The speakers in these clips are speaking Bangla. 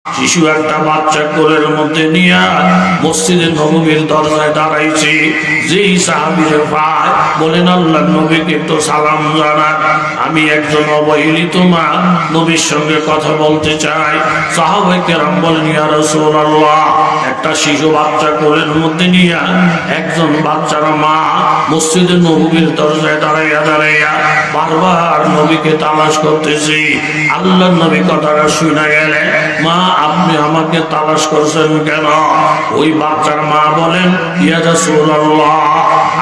শিশু একটা বাচ্চা কোলের মধ্যে নিয়ে মসজিদে নববীর দরজায় দাঁড়াইছে। যেই সাহাবীরে পায় বলেন, আল্লাহর নবীকে একটু সালাম জানান, আমি একজন অবহেলিত মা নবীর সঙ্গে কথা বলতে চাই। সাহাবায়ে কেরাম বলেন, ইয়া রাসূলুল্লাহ, একটা শিশু বাচ্চা কোলের মধ্যে নিয়ে একজন বাচ্চার মা মসজিদে নববীর দরজায় দাঁড়াইয়া বারবার নবীকে তালাশ করতেছি। আল্লাহর নবী কথাটা শুনে গেলেন, মা আপনি আমাকে তালাশ করছেন কেন? ওই বাচ্চার মা বলেন, ইয়া রাসূলুল্লাহ,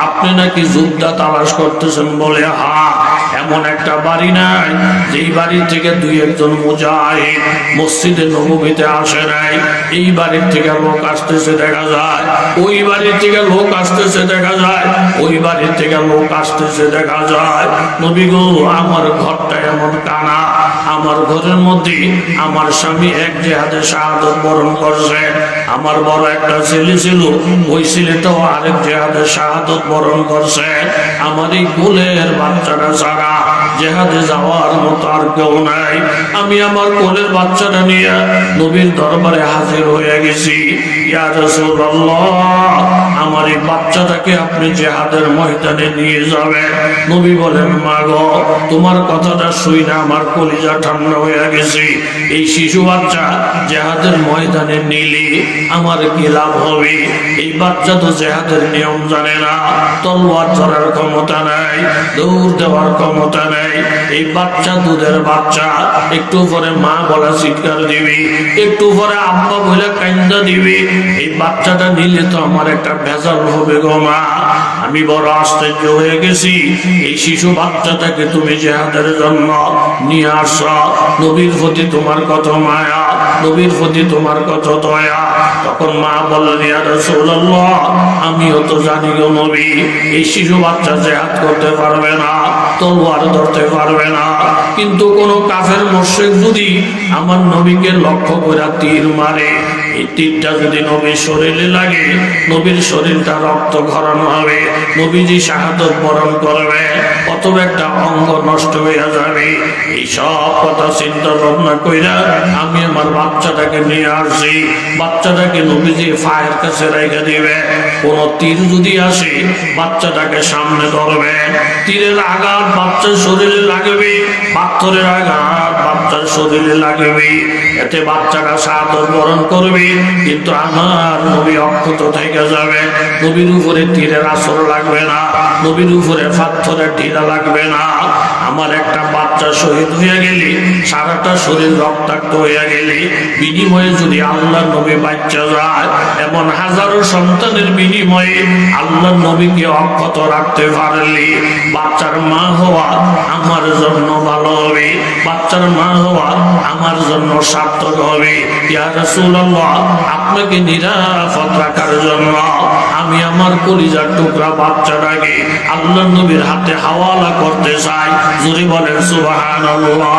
আপনি নাকি যোদ্ধা তালাশ করতেছেন বলে। হ্যাঁ, এমন একটা বাড়ি নাই যেই বাড়ি থেকে দুই একজন মুজাহিদ মসজিদে নববীতে আসে নাই। এই বাড়ির থেকে লোক আসতেছে দেখা যায়, ওই বাড়ির থেকে লোক আসতেছে দেখা যায়, ওই বাড়ির থেকে লোক আসতেছে দেখা যায়। নবী গো, আমার ঘরটা এমন কানা, আমার ঘরের মধ্যে আমার স্বামী এক জিহাদে শাহাদাত বরণ করছে। আমার বড় একটা ছেলে ছিল, ওই ছেলেটাও আরেক জিহাদে শাহাদাত বরণ করছে। আমার এই কোলের বাচ্চাটা ছাড়া জিহাদে যাওয়ার মতো আর কেউ নাই। আমি আমার কোলের বাচ্চাটা নিয়ে নবীর দরবারে হাজির হয়ে গেছি। ইয়া রাসূলুল্লাহ, আমার এই বাচ্চাটাকে আপনি জিহাদের ময়দানে নিয়ে যাবেন। নবী বলেন, মা গো, তোমার কথাটা শুনে আমার কলিজা ঠান্ডা হয়ে গেছে। এই শিশু বাচ্চা জিহাদের ময়দানে নিলে আমার কি লাভ হবে? এই বাচ্চা তো জিহাদের নিয়ম জানে না, তলোয়ার ধরার ক্ষমতা নাই, দৌড় দেওয়ার ক্ষমতা নাই। এই বাচ্চা দুধের বাচ্চা, একটু পরে মা বলা চিৎকার দিবি, একটু পরে আব্বা বলে কান্দা দিবি। এই বাচ্চাটা নিলে তো আমার একটা ভেজাল হবে গো মা। আমি বড় আশ্চর্য হয়ে গেছি, এই শিশু বাচ্চাটাকে তুমি জিহাদের জন্য নিয়ে আস, নবীর প্রতি তোমার কত মায়া, নবীর প্রতি তোমার কত দয়া। তখন মা বললেন, ইয়া রাসূলুল্লাহ, আমিও তো জানি গো নবী, এই শিশু বাচ্চা জিহাদ করতে পারবে না, তলোয়ার ধরতে পারবে না, কিন্তু কোন কাফের মুশরিক যদি আমার নবীকে লক্ষ্য করে তীর মারে, এই তীরটা যদি নবীর শরীরে লাগে, নবীর শরীরটা রক্ত ঘরানো হবে, নবীজি শাহাদাত বরণ করবে, অথবা একটা অঙ্গ নষ্ট হয়ে যাবে। এই সব কথা চিন্তা ভাবনা কইরা আমি আমার বাচ্চাটাকে নিয়ে আসছি। বাচ্চাটাকে নবীজি ফায়ের কাছে রেখে দিবে। কোন তীর যদি আসে, বাচ্চাটাকে সামনে ধরবে, তীরের আঘাত বাচ্চার শরীরে লাগবে, পাথরের আঘাত বাচ্চার শরীরে লাগবে, এতে বাচ্চাটা শাহাদাত বরণ করবে, কিন্তু আমার নবী অক্ষত থেকে যাবে। নবীর উপরে তীরের আসর লাগবে না, নবীর উপরে পাথরের ঢিলা লাগবে না। আমার একটা বাচ্চা শহীদ হয়ে গেলে, সারাটা শরীর রক্তাক্ত হয়ে গেলে, বিনিময়ে যদি আল্লাহ নবী বাচ্চা যায়, এমন হাজারো সন্তানের বিনিময়ে আল্লাহ নবীকে অক্ষত রাখতে পারলে, বাচ্চার মা হওয়া আমার জন্য ভালো হবে, বাচ্চার মা হওয়া আমার জন্য সার্থক হবে। ইয়া রাসূলুল্লাহ, আপনাকে নিরাপদ রাখার জন্য আমি আমার কলিজার টুকরা বাচ্চাটাকে আল্লাহ নবীর হাতে হাওয়ালা করতে চাই। জোরে বলেন সুবহানাল্লাহ।